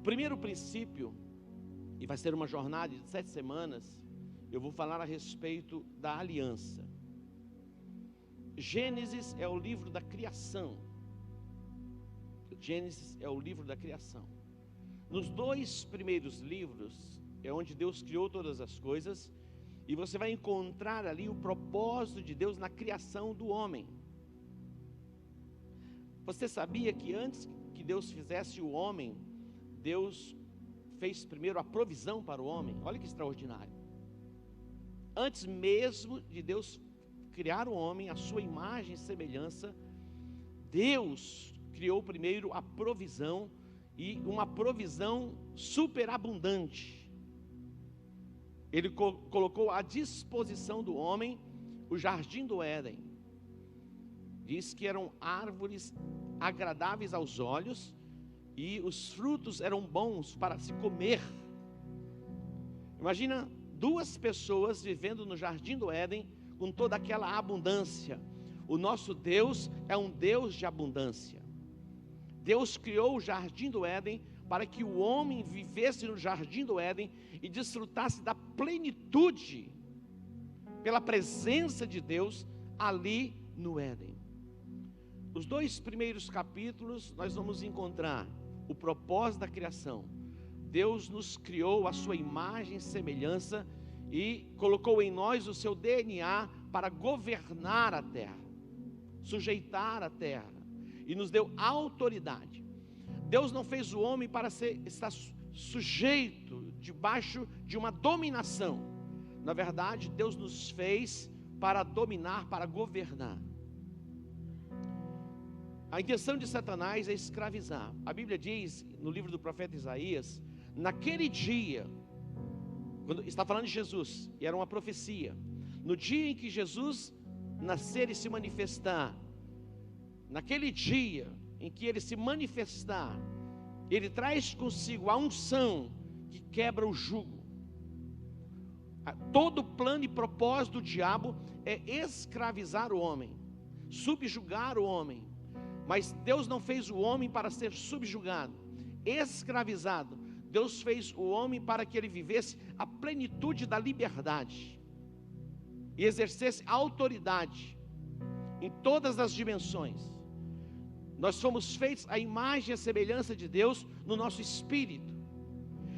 primeiro princípio, e vai ser uma jornada de 7 semanas, eu vou falar a respeito da aliança. Gênesis é o livro da criação. Gênesis é o livro da criação. Nos 2 primeiros livros é onde Deus criou todas as coisas, e você vai encontrar ali o propósito de Deus na criação do homem. Você sabia que antes que Deus fizesse o homem, Deus fez primeiro a provisão para o homem? Olha que extraordinário. Antes mesmo de Deus criar o homem, a sua imagem e semelhança, Deus criou primeiro a provisão, e uma provisão superabundante. Ele colocou à disposição do homem o jardim do Éden. Diz que eram árvores agradáveis aos olhos, e os frutos eram bons para se comer. Imagina 2 pessoas vivendo no jardim do Éden com toda aquela abundância. O nosso Deus é um Deus de abundância. Deus criou o jardim do Éden para que o homem vivesse no jardim do Éden e desfrutasse da plenitude pela presença de Deus ali no Éden. Os 2 primeiros capítulos nós vamos encontrar o propósito da criação. Deus nos criou a sua imagem e semelhança e colocou em nós o seu DNA para governar a terra, sujeitar a terra, e nos deu autoridade. Deus não fez o homem para estar sujeito, debaixo de uma dominação. Na verdade, Deus nos fez para dominar, para governar. A intenção de Satanás é escravizar. A Bíblia diz, no livro do profeta Isaías, naquele dia, quando está falando de Jesus, e era uma profecia, no dia em que Jesus nascer e se manifestar, naquele dia em que ele se manifestar, ele traz consigo a unção que quebra o jugo. Todo plano e propósito do diabo é escravizar o homem, subjugar o homem. Mas Deus não fez o homem para ser subjugado, escravizado. Deus fez o homem para que ele vivesse a plenitude da liberdade e exercesse autoridade em todas as dimensões. Nós fomos feitos à imagem e à semelhança de Deus no nosso espírito.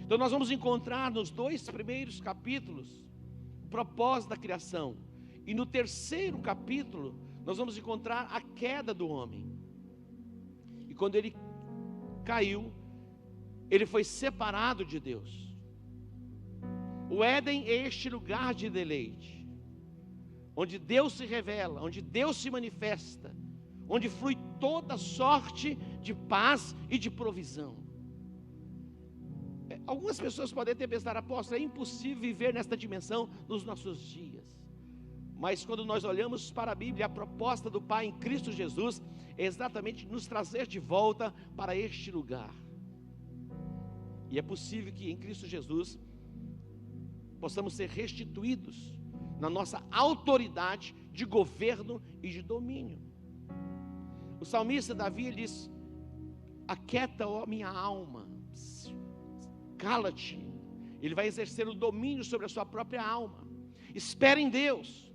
Então nós vamos encontrar nos 2 primeiros capítulos o propósito da criação, e no 3º capítulo nós vamos encontrar a queda do homem. E quando ele caiu, ele foi separado de Deus. O Éden é este lugar de deleite, onde Deus se revela, onde Deus se manifesta, onde flui toda sorte de paz e de provisão. Algumas pessoas podem ter pensado: apóstolo, é impossível viver nesta dimensão nos nossos dias. Mas quando nós olhamos para a Bíblia, a proposta do Pai em Cristo Jesus é exatamente nos trazer de volta para este lugar. E é possível que em Cristo Jesus possamos ser restituídos na nossa autoridade de governo e de domínio. O salmista Davi diz: aquieta, ó minha alma, cala-te. Ele vai exercer o domínio sobre a sua própria alma. Espera em Deus.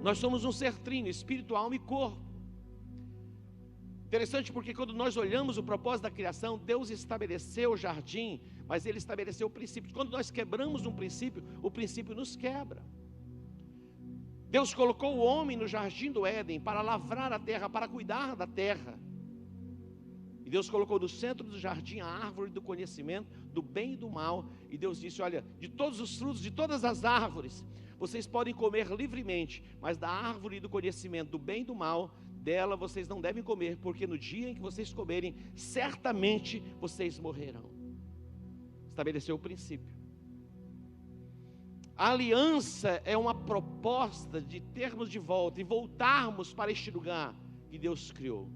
Nós somos um ser trino, espírito, alma e corpo. Interessante, porque quando nós olhamos o propósito da criação, Deus estabeleceu o jardim, mas Ele estabeleceu o princípio. Quando nós quebramos um princípio, o princípio nos quebra. Deus colocou o homem no jardim do Éden para lavrar a terra, para cuidar da terra. E Deus colocou no centro do jardim a árvore do conhecimento do bem e do mal. E Deus disse: olha, de todos os frutos, de todas as árvores, vocês podem comer livremente, mas da árvore do conhecimento do bem e do mal, dela vocês não devem comer, porque no dia em que vocês comerem, certamente vocês morrerão. Estabeleceu o princípio. A aliança é uma proposta de termos de volta e voltarmos para este lugar que Deus criou.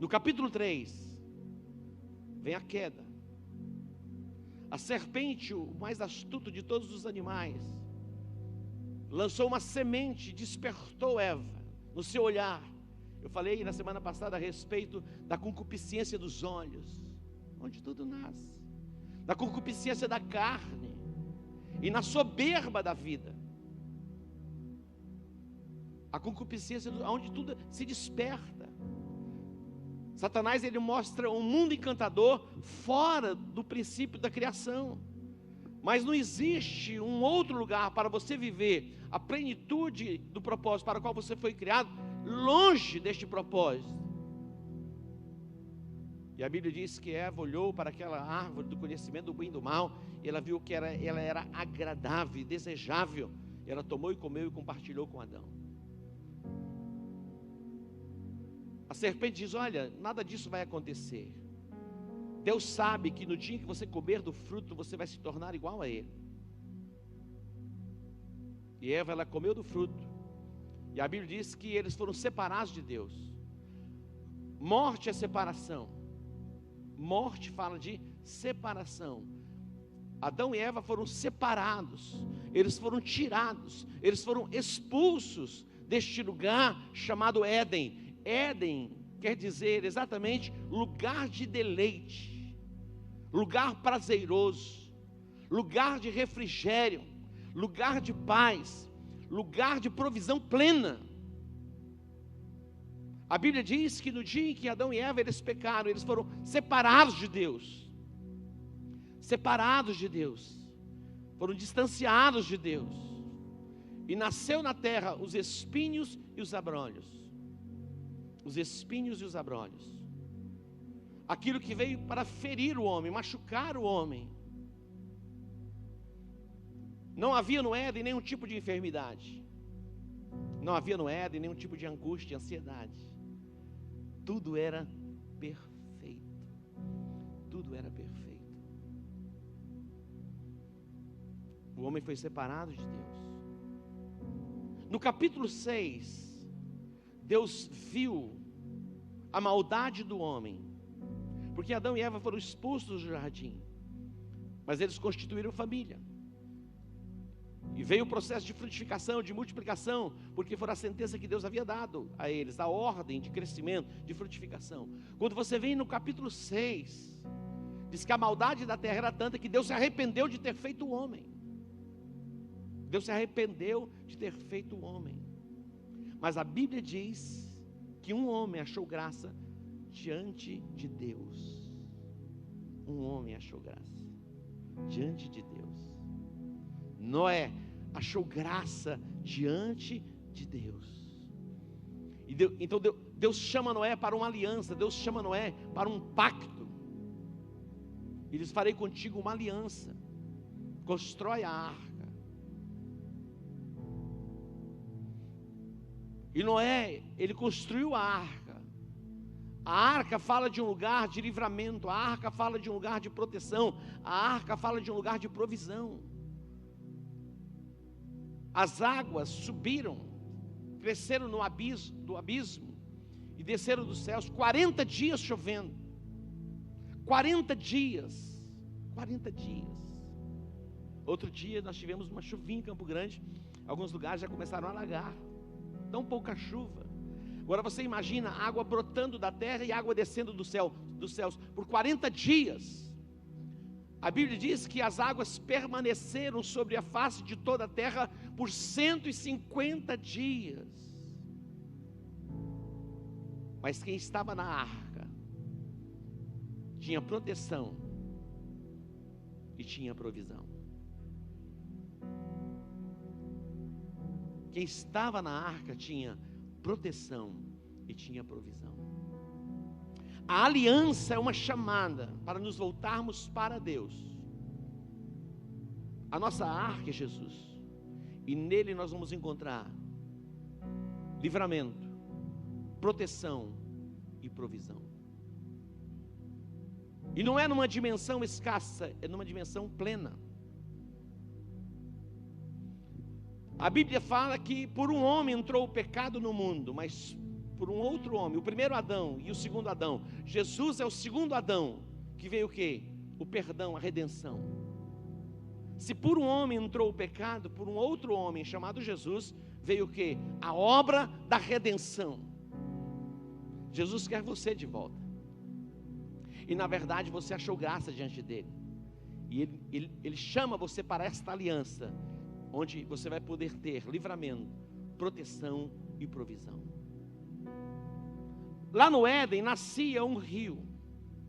No capítulo 3, vem a queda. A serpente, o mais astuto de todos os animais, lançou uma semente, despertou Eva no seu olhar, Eu falei na semana passada a respeito da concupiscência dos olhos, onde tudo nasce, da concupiscência da carne e na soberba da vida. A concupiscência onde tudo se desperta. Satanás, ele mostra um mundo encantador fora do princípio da criação. Mas não existe um outro lugar para você viver a plenitude do propósito para o qual você foi criado, longe deste propósito. E a Bíblia diz que Eva olhou para aquela árvore do conhecimento do bem e do mal, e ela viu que ela era agradável, desejável. Ela tomou e comeu e compartilhou com Adão. A serpente diz: olha, nada disso vai acontecer. Deus sabe que no dia que você comer do fruto, você vai se tornar igual a ele. E Eva, ela comeu do fruto. E a Bíblia diz que eles foram separados de Deus. Morte é separação. Morte fala de separação. Adão e Eva foram separados. Eles foram tirados. Eles foram expulsos deste lugar chamado Éden. Éden quer dizer exatamente lugar de deleite, lugar prazeroso, lugar de refrigério, lugar de paz, lugar de provisão plena. A Bíblia diz que no dia em que Adão e Eva eles pecaram, eles foram separados de Deus, foram distanciados de Deus, e nasceu na terra os espinhos e os abrolhos. Os espinhos e os abrolhos, aquilo que veio para ferir o homem, machucar o homem. Não havia no Éden nenhum tipo de enfermidade, não havia no Éden nenhum tipo de angústia, ansiedade. Tudo era perfeito, tudo era perfeito. O homem foi separado de Deus. No capítulo 6, Deus viu a maldade do homem, porque Adão e Eva foram expulsos do jardim, mas eles constituíram família, e veio o processo de frutificação, de multiplicação, porque foi a sentença que Deus havia dado a eles, a ordem de crescimento, de frutificação. Quando você vem no capítulo 6, diz que a maldade da terra era tanta que Deus se arrependeu de ter feito o homem. Deus se arrependeu de ter feito o homem. Mas a Bíblia diz que um homem achou graça diante de Deus. Um homem achou graça diante de Deus. Noé achou graça diante de Deus. Então Deus chama Noé para uma aliança. Deus chama Noé para um pacto. E diz: farei contigo uma aliança. Constrói a arca. E Noé, ele construiu a arca. A arca fala de um lugar de livramento. A arca fala de um lugar de proteção. A arca fala de um lugar de provisão. As águas subiram, cresceram no do abismo e desceram dos céus. 40 dias chovendo. 40 dias. 40 dias. Outro dia nós tivemos uma chuvinha em Campo Grande. Alguns lugares já começaram a alagar. Tão pouca chuva. Agora você imagina água brotando da terra e água descendo dos céus por 40 dias. A Bíblia diz que as águas permaneceram sobre a face de toda a terra por 150 dias. Mas quem estava na arca tinha proteção e tinha provisão. Quem estava na arca tinha proteção e tinha provisão. A aliança é uma chamada para nos voltarmos para Deus. A nossa arca é Jesus, e nele nós vamos encontrar livramento, proteção e provisão. E não é numa dimensão escassa, é numa dimensão plena. A Bíblia fala que por um homem entrou o pecado no mundo, mas por um outro homem, o primeiro Adão e o segundo Adão. Jesus é o segundo Adão, que veio o quê? O perdão, a redenção. Se por um homem entrou o pecado, por um outro homem chamado Jesus, veio o quê? A obra da redenção. Jesus quer você de volta. E na verdade você achou graça diante dele. E ele chama você para esta aliança, onde você vai poder ter livramento, proteção e provisão. Lá no Éden nascia um rio.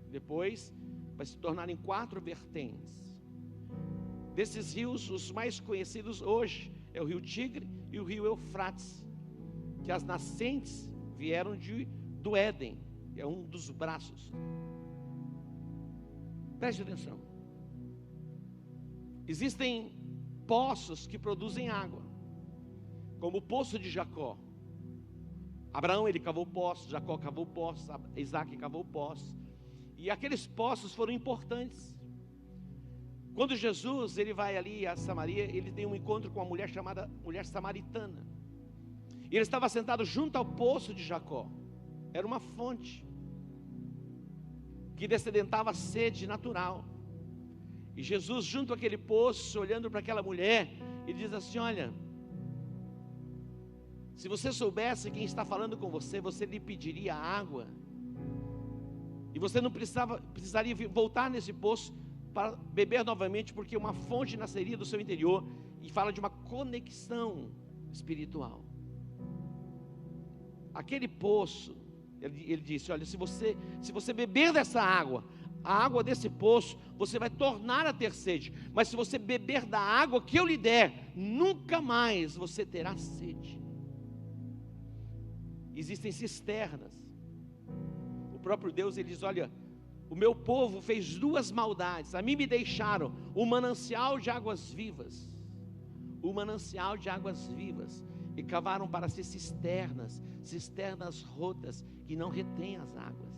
Depois vai se tornar em 4 vertentes. Desses rios, os mais conhecidos hoje é o rio Tigre e o rio Eufrates, que as nascentes vieram do Éden, é um dos braços. Preste atenção. Existem poços que produzem água, como o poço de Jacó. Abraão, ele cavou poços, Jacó cavou poços, Isaac cavou poços. E aqueles poços foram importantes. Quando Jesus, ele vai ali a Samaria, ele tem um encontro com uma mulher chamada mulher samaritana. E ele estava sentado junto ao poço de Jacó. Era uma fonte que descedentava a sede natural. E Jesus, junto àquele poço, olhando para aquela mulher, ele diz assim: olha, se você soubesse quem está falando com você, você lhe pediria água. E você não precisaria voltar nesse poço para beber novamente, porque uma fonte nasceria do seu interior. E fala de uma conexão espiritual. Aquele poço, ele disse: olha, se você beber dessa água, a água desse poço, você vai tornar a ter sede. Mas se você beber da água que eu lhe der, nunca mais você terá sede. Existem cisternas. O próprio Deus, ele diz: olha, o meu povo fez 2 maldades. A mim me deixaram o manancial de águas vivas. O manancial de águas vivas. E cavaram para si cisternas rotas, que não retêm as águas.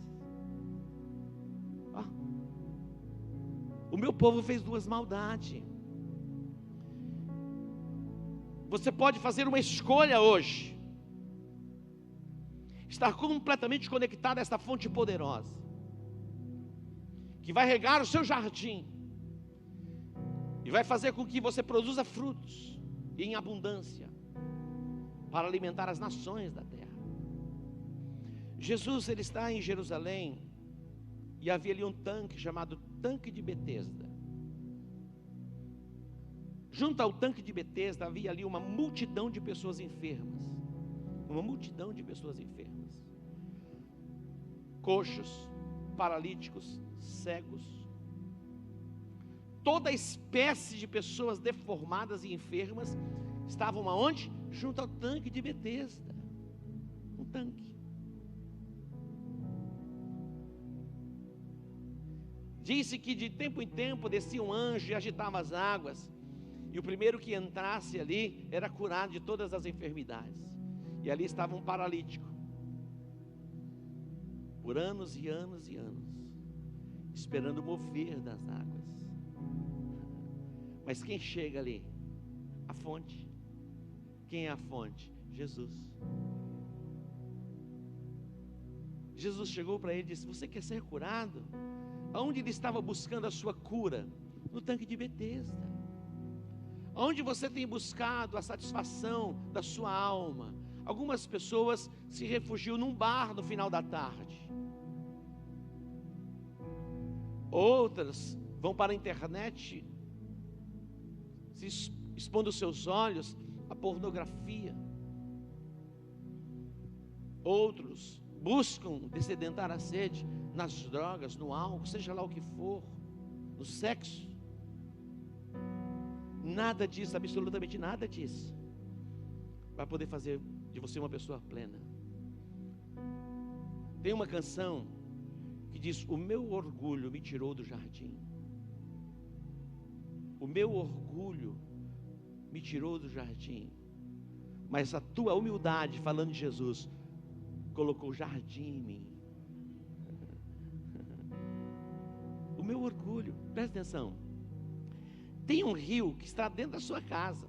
O meu povo fez 2 maldades. Você pode fazer uma escolha hoje. Estar completamente conectado a esta fonte poderosa, que vai regar o seu jardim, e vai fazer com que você produza frutos em abundância, para alimentar as nações da terra. Jesus, ele está em Jerusalém, e havia ali um tanque chamado Tanque de Betesda. Junto ao Tanque de Betesda havia ali uma multidão de pessoas enfermas. Uma multidão de pessoas enfermas. Coxos, paralíticos, cegos. Toda espécie de pessoas deformadas e enfermas estavam aonde? Junto ao Tanque de Betesda. Um tanque. Disse que de tempo em tempo descia um anjo e agitava as águas, e o primeiro que entrasse ali era curado de todas as enfermidades. E ali estava um paralítico, por anos e anos e anos, esperando mover das águas. Mas quem chega ali? A fonte. Quem é a fonte? Jesus. Jesus chegou para ele e disse: você quer ser curado? Aonde ele estava buscando a sua cura? No Tanque de Betesda. Aonde você tem buscado a satisfação da sua alma? Algumas pessoas se refugiam num bar no final da tarde. Outras vão para a internet, se expondo os seus olhos à pornografia. Outros buscam dessedentar a sede nas drogas, no álcool, seja lá o que for, no sexo. Nada disso, absolutamente nada disso, vai poder fazer de você uma pessoa plena. Tem uma canção que diz: o meu orgulho me tirou do jardim. O meu orgulho me tirou do jardim, mas a tua humildade, falando de Jesus, colocou jardim em mim. O meu orgulho, presta atenção. Tem um rio que está dentro da sua casa.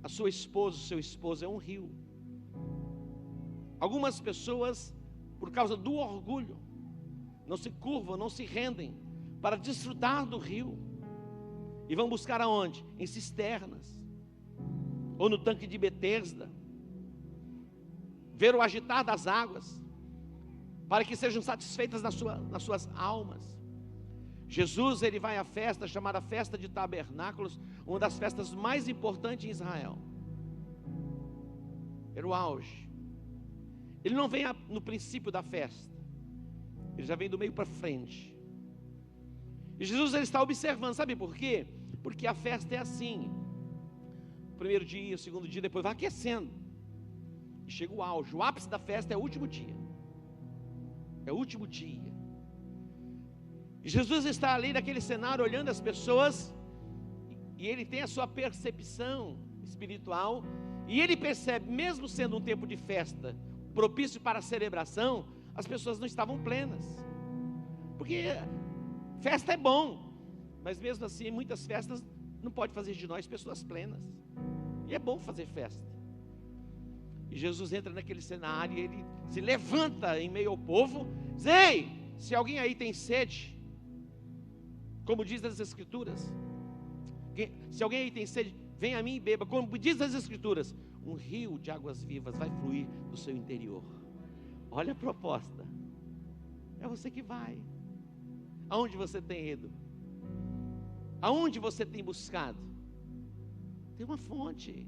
A sua esposa, o seu esposo é um rio. Algumas pessoas, por causa do orgulho, não se curvam, não se rendem para desfrutar do rio, e vão buscar aonde? Em cisternas, ou no Tanque de Betesda, ver o agitar das águas, para que sejam satisfeitas nas suas almas. Jesus, ele vai à festa chamada Festa de Tabernáculos, uma das festas mais importantes em Israel. Era o auge. Ele não vem no princípio da festa, ele já vem do meio para frente. E Jesus, ele está observando, sabe por quê? Porque a festa é assim: o primeiro dia, o segundo dia, depois vai aquecendo, e chega o auge. O ápice da festa é o último dia. É o último dia. E Jesus está ali naquele cenário, olhando as pessoas, e ele tem a sua percepção espiritual, e ele percebe, mesmo sendo um tempo de festa, propício para a celebração, as pessoas não estavam plenas. Porque festa é bom, mas mesmo assim, muitas festas não pode fazer de nós pessoas plenas. E é bom fazer festa. E Jesus entra naquele cenário, e ele se levanta em meio ao povo, diz: ei, se alguém aí tem sede, como diz as Escrituras, se alguém aí tem sede, vem a mim e beba. Como diz as Escrituras, um rio de águas vivas vai fluir do seu interior. Olha a proposta. É você que vai. Aonde você tem ido? Aonde você tem buscado? Tem uma fonte.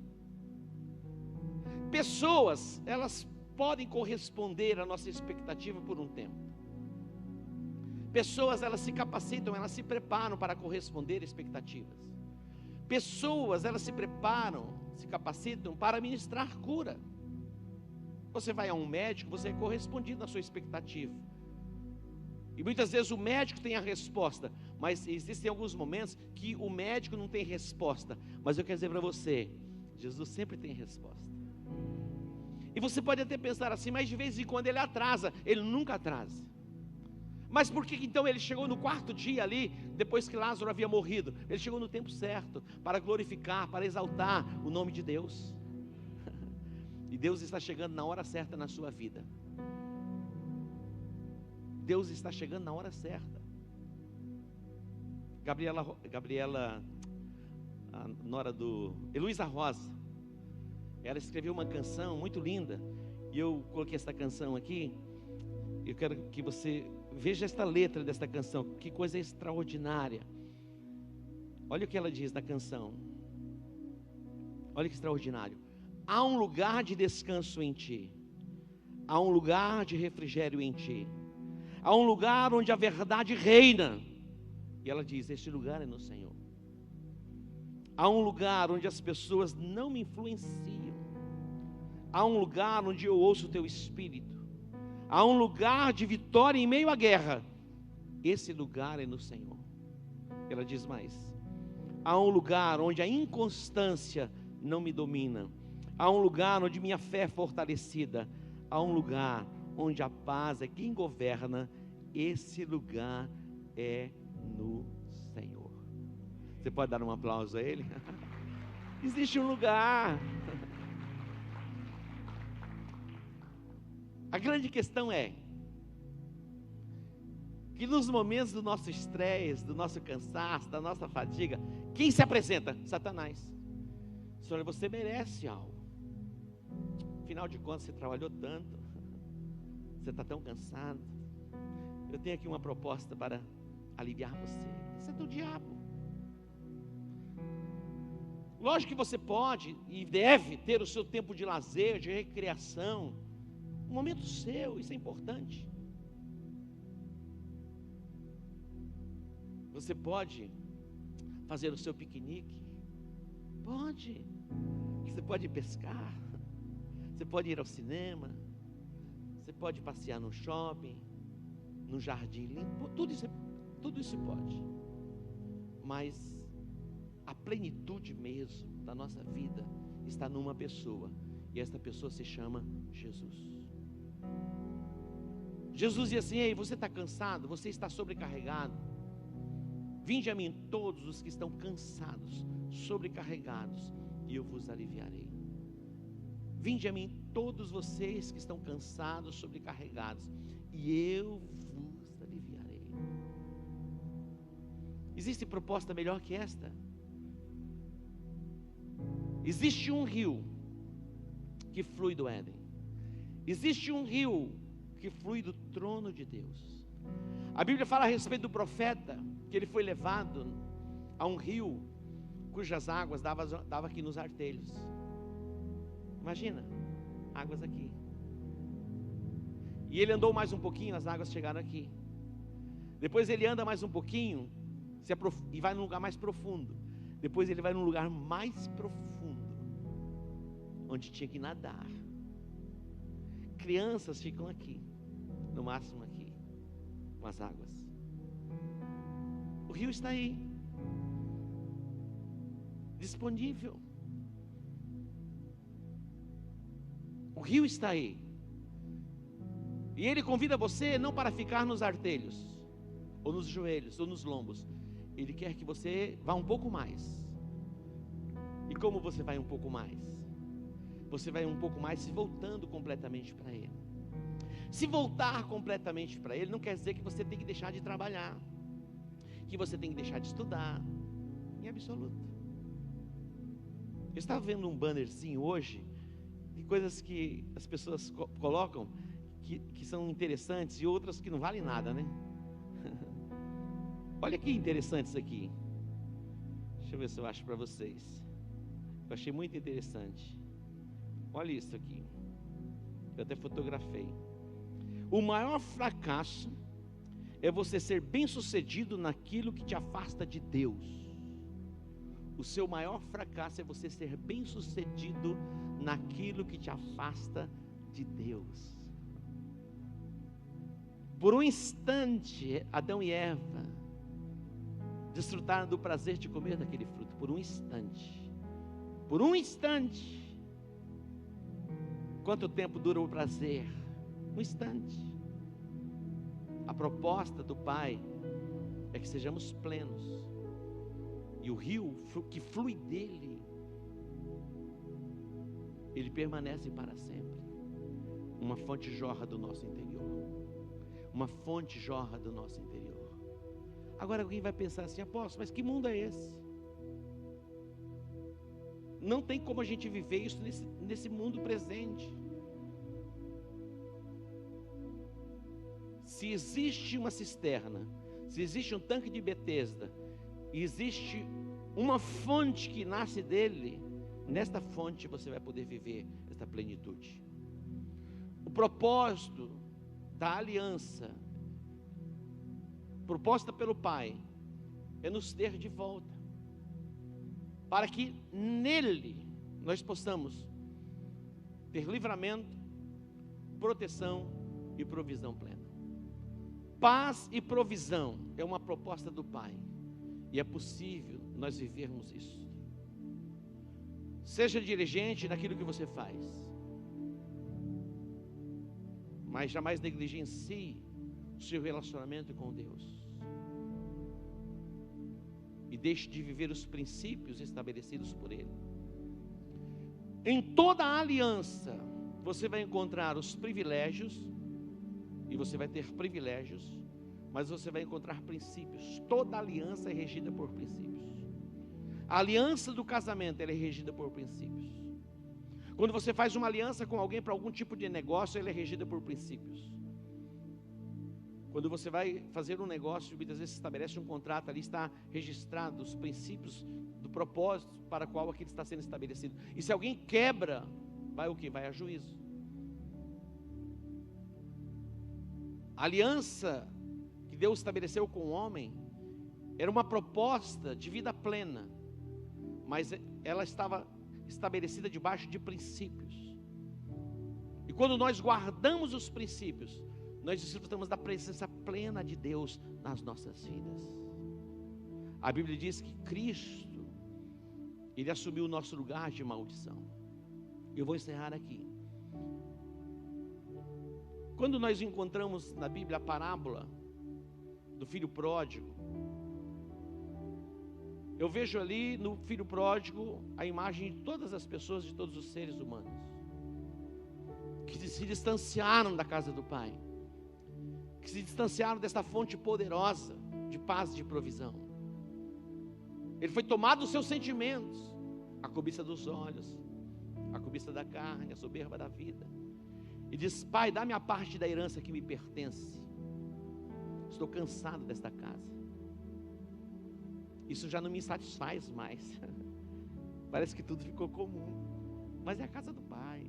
Pessoas, elas podem corresponder à nossa expectativa por um tempo. Pessoas, elas se capacitam, elas se preparam para corresponder a expectativas. Pessoas, elas se preparam, se capacitam para ministrar cura. Você vai a um médico, você é correspondido na sua expectativa. E muitas vezes o médico tem a resposta, mas existem alguns momentos que o médico não tem resposta. Mas eu quero dizer para você, Jesus sempre tem resposta. E você pode até pensar assim, mas de vez em quando ele atrasa. Ele nunca atrasa. Mas por que então ele chegou no quarto dia ali, depois que Lázaro havia morrido? Ele chegou no tempo certo, para glorificar, para exaltar o nome de Deus. E Deus está chegando na hora certa na sua vida. Deus está chegando na hora certa. Gabriela, a nora do Heloísa Rosa, ela escreveu uma canção muito linda, e eu coloquei essa canção aqui. Eu quero que você veja esta letra desta canção, que coisa extraordinária. Olha o que ela diz na canção. Olha que extraordinário. Há um lugar de descanso em ti, há um lugar de refrigério em ti, há um lugar onde a verdade reina. E ela diz: este lugar é no Senhor. Há um lugar onde as pessoas não me influenciam, há um lugar onde eu ouço o teu Espírito, há um lugar de vitória em meio à guerra. Esse lugar é no Senhor. Ela diz mais: há um lugar onde a inconstância não me domina, há um lugar onde minha fé é fortalecida, há um lugar onde a paz é quem governa. Esse lugar é no Senhor. Você pode dar um aplauso a Ele? Existe um lugar. A grande questão é que nos momentos do nosso estresse, do nosso cansaço, da nossa fadiga, quem se apresenta? Satanás. Senhor, você merece algo. Afinal de contas, você trabalhou tanto, você está tão cansado. Eu tenho aqui uma proposta para aliviar você. Isso é do diabo. Lógico que você pode e deve ter o seu tempo de lazer, de recreação, um momento seu, isso é importante. Você pode fazer o seu piquenique, pode. Você pode pescar, você pode ir ao cinema, você pode passear no shopping, no jardim limpo, tudo isso pode. Mas a plenitude mesmo da nossa vida está numa pessoa, e esta pessoa se chama Jesus. Jesus dizia assim: ei, você está cansado, você está sobrecarregado, vinde a mim todos os que estão cansados, sobrecarregados, e eu vos aliviarei. Vinde a mim todos vocês que estão cansados, sobrecarregados, e eu vos aliviarei. Existe proposta melhor que esta? Existe um rio que flui do Éden. Existe um rio que flui do trono de Deus. A Bíblia fala a respeito do profeta, que ele foi levado a um rio, cujas águas dava aqui nos artelhos. Imagina, águas aqui. E ele andou mais um pouquinho, as águas chegaram aqui. Depois ele anda mais um pouquinho e vai num lugar mais profundo. Depois ele vai num lugar mais profundo, onde tinha que nadar. Crianças ficam aqui, no máximo aqui, com as águas. O rio está aí, disponível. O rio está aí. E ele convida você não para ficar nos artelhos, ou nos joelhos, ou nos lombos. Ele quer que você vá um pouco mais. E como você vai um pouco mais? Você vai um pouco mais se voltando completamente para Ele. Se voltar completamente para Ele não quer dizer que você tem que deixar de trabalhar, que você tem que deixar de estudar, em absoluto. Eu estava vendo um bannerzinho hoje, de coisas que as pessoas colocam, que são interessantes, e outras que não valem nada, né? Olha que interessante isso aqui. Deixa eu ver se eu acho para vocês. Eu achei muito interessante. Olha isso aqui. Eu até fotografei. O maior fracasso é você ser bem-sucedido naquilo que te afasta de Deus. O seu maior fracasso é você ser bem-sucedido naquilo que te afasta de Deus. Por um instante, Adão e Eva desfrutaram do prazer de comer daquele fruto. Por um instante. Por um instante. Quanto tempo dura o prazer? Um instante. A proposta do Pai é que sejamos plenos. E o rio que flui dele, ele permanece para sempre. Uma fonte jorra do nosso interior. Uma fonte jorra do nosso interior. Agora alguém vai pensar assim: apóstolo, mas que mundo é esse? Não tem como a gente viver isso nesse mundo presente. Se existe uma cisterna, se existe um tanque de Betesda, e existe uma fonte que nasce dele, nesta fonte você vai poder viver esta plenitude. O propósito da aliança proposta pelo Pai é nos ter de volta, para que nele nós possamos ter livramento, proteção e provisão plena. Paz e provisão é uma proposta do Pai, e é possível nós vivermos isso. Seja diligente naquilo que você faz, mas jamais negligencie o seu relacionamento com Deus. E deixe de viver os princípios estabelecidos por Ele. Em toda a aliança, você vai encontrar os privilégios, e você vai ter privilégios, mas você vai encontrar princípios. Toda aliança é regida por princípios. A aliança do casamento, ela é regida por princípios. Quando você faz uma aliança com alguém para algum tipo de negócio, ela é regida por princípios. Quando você vai fazer um negócio, muitas vezes estabelece um contrato, ali está registrado os princípios do propósito para qual aquilo está sendo estabelecido. E se alguém quebra, vai o quê? Vai a juízo. A aliança que Deus estabeleceu com o homem era uma proposta de vida plena, mas ela estava estabelecida debaixo de princípios. E quando nós guardamos os princípios, nós desfrutamos da presença plena de Deus nas nossas vidas. A Bíblia diz que Cristo, Ele assumiu o nosso lugar de maldição. Eu vou encerrar aqui. Quando nós encontramos na Bíblia a parábola do filho pródigo, eu vejo ali no filho pródigo a imagem de todas as pessoas, de todos os seres humanos, que se distanciaram da casa do Pai, que se distanciaram desta fonte poderosa de paz e de provisão. Ele foi tomado dos seus sentimentos, a cobiça dos olhos, a cobiça da carne, a soberba da vida. e diz: pai, dá-me a parte da herança que me pertence. Estou cansado desta casa. Isso já não me satisfaz mais. Parece que tudo ficou comum. Mas é a casa do pai.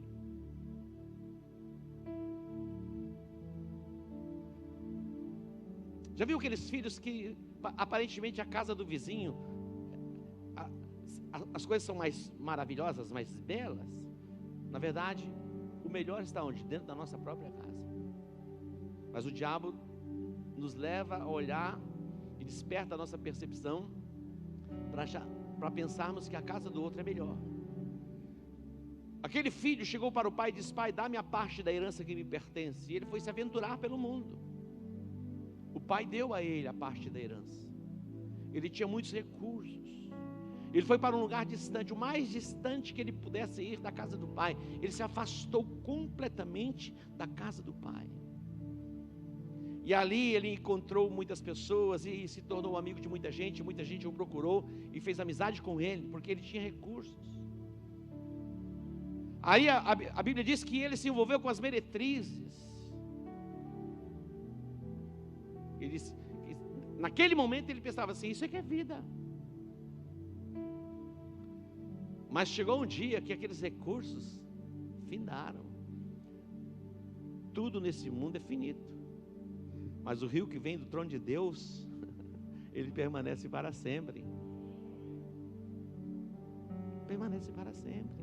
Já viu aqueles filhos que aparentemente a casa do vizinho, as coisas são mais maravilhosas, mais belas? Na verdade, o melhor está onde? Dentro da nossa própria casa. Mas o diabo nos leva a olhar e desperta a nossa percepção para pensarmos que a casa do outro é melhor. Aquele filho chegou para o pai e disse: pai, dá-me a parte da herança que me pertence. E ele foi se aventurar pelo mundo. O pai deu a ele a parte da herança. Ele tinha muitos recursos. Ele foi para um lugar distante, o mais distante que ele pudesse ir da casa do pai. Ele se afastou completamente da casa do pai. E ali ele encontrou muitas pessoas e se tornou amigo de muita gente o procurou e fez amizade com ele, porque ele tinha recursos. Aí a Bíblia diz que ele se envolveu com as meretrizes. Naquele momento ele pensava assim: isso é que é vida. Mas chegou um dia que aqueles recursos findaram. Tudo nesse mundo é finito, mas o rio que vem do trono de Deus, ele permanece para sempre. Permanece para sempre.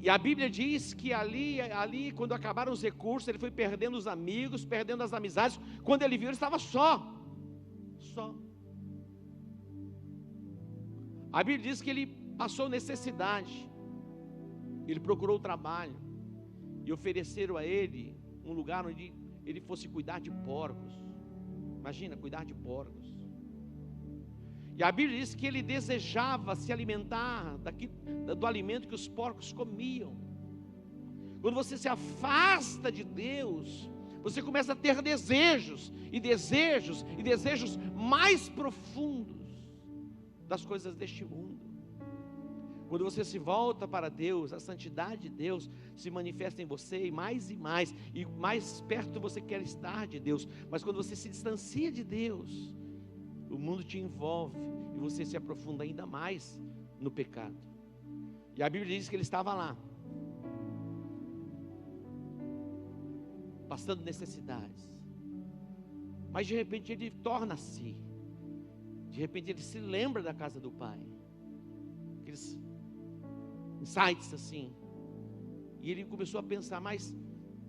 E a Bíblia diz que ali, quando acabaram os recursos, ele foi perdendo os amigos, perdendo as amizades. Quando ele viu, ele estava só. A Bíblia diz que ele passou necessidade. Ele procurou trabalho e ofereceram a ele um lugar onde ele fosse cuidar de porcos. Imagina, cuidar de porcos. E a Bíblia diz que ele desejava se alimentar do alimento que os porcos comiam. Quando você se afasta de Deus, você começa a ter desejos mais profundos das coisas deste mundo. Quando você se volta para Deus, a santidade de Deus se manifesta em você e mais perto você quer estar de Deus. Mas quando você se distancia de Deus, o mundo te envolve e você se aprofunda ainda mais no pecado. E a Bíblia diz que ele estava lá, passando necessidades, mas de repente ele torna-se, de repente ele se lembra da casa do pai, aqueles insights assim, e ele começou a pensar: mas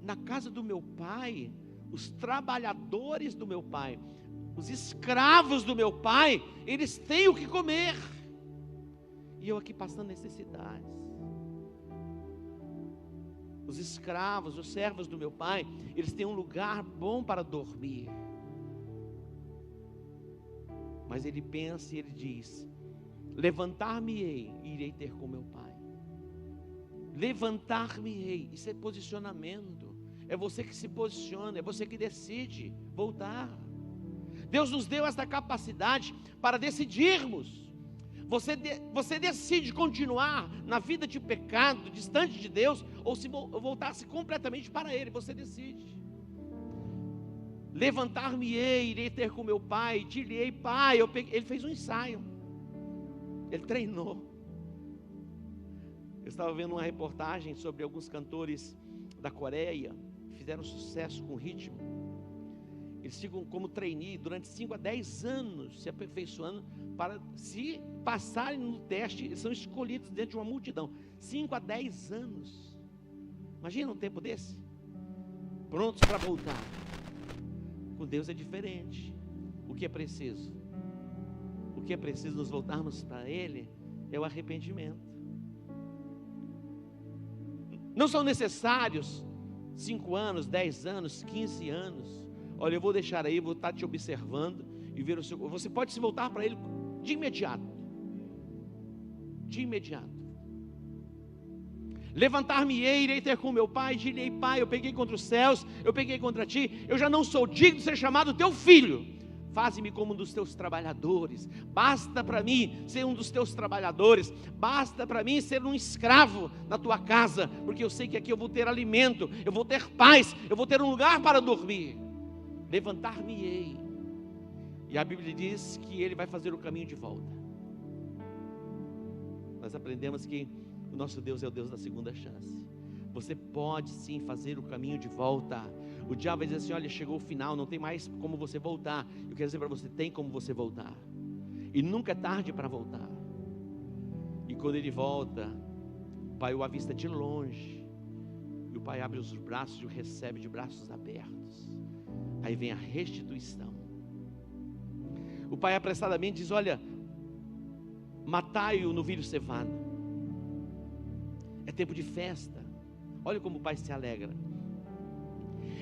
na casa do meu pai, os trabalhadores do meu pai, os escravos do meu pai, eles têm o que comer, e eu aqui passando necessidades. Os escravos, os servos do meu pai, eles têm um lugar bom para dormir. Mas ele pensa e ele diz: levantar-me-ei e irei ter com meu pai. Levantar-me-ei, isso é posicionamento. É você que se posiciona, é você que decide voltar. Deus nos deu esta capacidade para decidirmos. Você decide continuar na vida de pecado, distante de Deus, ou se voltar-se completamente para Ele. Você decide. Levantar-me-ei, irei ter com meu pai. Dir-lhe-ei: pai, ele fez um ensaio. Ele treinou. Eu estava vendo uma reportagem sobre alguns cantores da Coreia que fizeram sucesso com ritmo. Eles ficam como trainee durante 5 a 10 anos se aperfeiçoando para, se passarem no teste, eles são escolhidos dentro de uma multidão. 5 a 10 anos. Imagina um tempo desse. Prontos para voltar. Com Deus é diferente. O que é preciso? O que é preciso nos voltarmos para Ele é o arrependimento. Não são necessários 5 anos, 10 anos, 15 anos. Olha, eu vou deixar aí, vou estar te observando e ver o seu. Você pode se voltar para Ele de imediato. De imediato. Levantar-me-ei, irei ter com meu pai, direi: pai, eu peguei contra os céus, eu peguei contra ti, eu já não sou digno de ser chamado teu filho. faze-me como um dos teus trabalhadores. Basta para mim ser um dos teus trabalhadores, basta para mim ser um escravo na tua casa, porque eu sei que aqui eu vou ter alimento, eu vou ter paz, eu vou ter um lugar para dormir. Levantar-me-ei. E a Bíblia diz que Ele vai fazer o caminho de volta. Nós aprendemos que o nosso Deus é o Deus da segunda chance. Você pode sim fazer o caminho de volta. O diabo vai dizer assim: olha, chegou o final, não tem mais como você voltar. Eu quero dizer para você, tem como você voltar. E nunca é tarde para voltar. E quando ele volta, o Pai o avista de longe. E o Pai abre os braços e o recebe de braços abertos. Aí vem a restituição. O Pai apressadamente diz: olha, matai-o no novilho cevado. É tempo de festa. Olha como o Pai se alegra.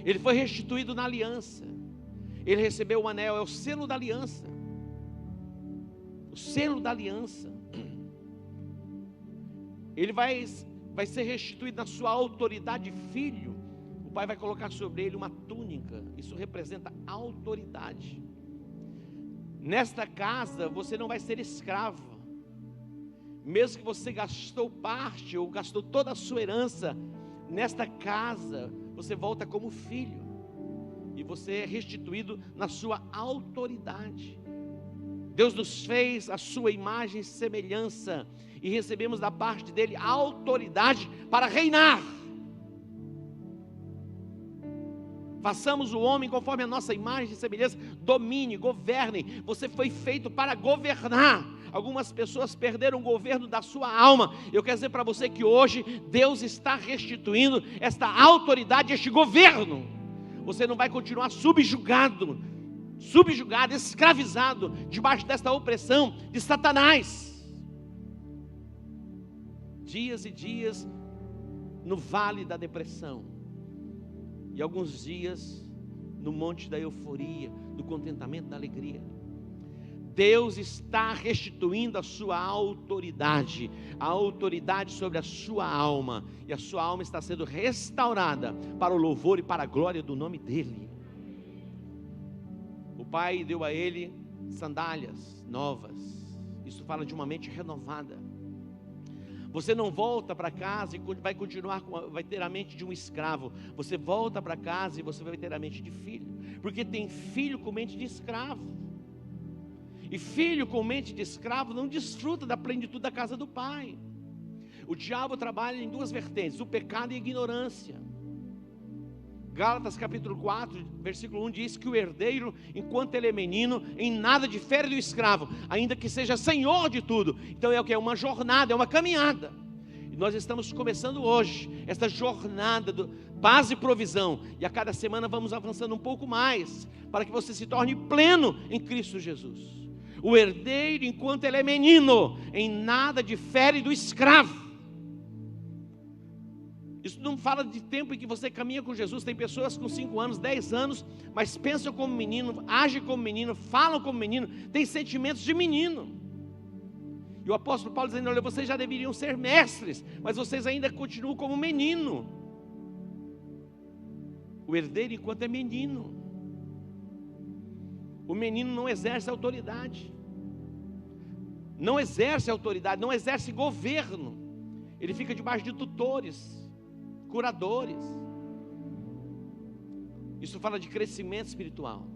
Ele foi restituído na aliança. Ele recebeu o anel, é o selo da aliança. O selo da aliança. Ele vai ser restituído na sua autoridade de filho. O Pai vai colocar sobre ele uma túnica. Isso representa autoridade. Nesta casa você não vai ser escravo. Mesmo que você gastou parte ou gastou toda a sua herança, nesta casa você volta como filho. E você é restituído na sua autoridade. Deus nos fez a sua imagem e semelhança, e recebemos da parte dele a autoridade para reinar. Façamos o homem conforme a nossa imagem e semelhança. Domine, governe. Você foi feito para governar. Algumas pessoas perderam o governo da sua alma. Eu quero dizer para você que hoje Deus está restituindo esta autoridade, este governo. Você não vai continuar subjugado, escravizado, debaixo desta opressão de Satanás. Dias e dias no vale da depressão. E alguns dias no monte da euforia, do contentamento, da alegria. Deus está restituindo a sua autoridade, a autoridade sobre a sua alma. E a sua alma está sendo restaurada para o louvor e para a glória do nome dEle. O Pai deu a ele sandálias novas. Isso fala de uma mente renovada. Você não volta para casa e vai ter a mente de um escravo. Você volta para casa e você vai ter a mente de filho. Porque tem filho com mente de escravo. E filho com mente de escravo não desfruta da plenitude da casa do Pai. O diabo trabalha em duas vertentes: o pecado e a ignorância. Gálatas capítulo 4, versículo 1 diz que o herdeiro, enquanto ele é menino, em nada difere do escravo, ainda que seja senhor de tudo. Então é o que? É uma jornada, é uma caminhada. E nós estamos começando hoje esta jornada do paz e provisão. E a cada semana vamos avançando um pouco mais, para que você se torne pleno em Cristo Jesus. O herdeiro, enquanto ele é menino, em nada difere do escravo. Isso não fala de tempo em que você caminha com Jesus. Tem pessoas com 5 anos, 10 anos, mas pensam como menino, agem como menino, falam como menino, têm sentimentos de menino. E o apóstolo Paulo dizendo: olha, vocês já deveriam ser mestres, mas vocês ainda continuam como menino. O herdeiro enquanto é menino. O menino não exerce autoridade. Não exerce autoridade, não exerce governo. Ele fica debaixo de tutores, curadores. Isso fala de crescimento espiritual.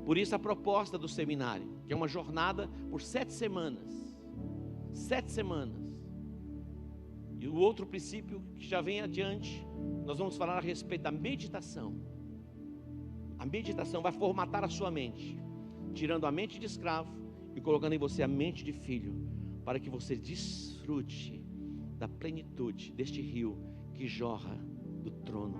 Por isso a proposta do seminário, que é uma jornada por 7 semanas. 7 semanas. E o outro princípio que já vem adiante, nós vamos falar a respeito da meditação. A meditação vai formatar a sua mente, tirando a mente de escravo e colocando em você a mente de filho, para que você desfrute da plenitude deste rio que jorra do trono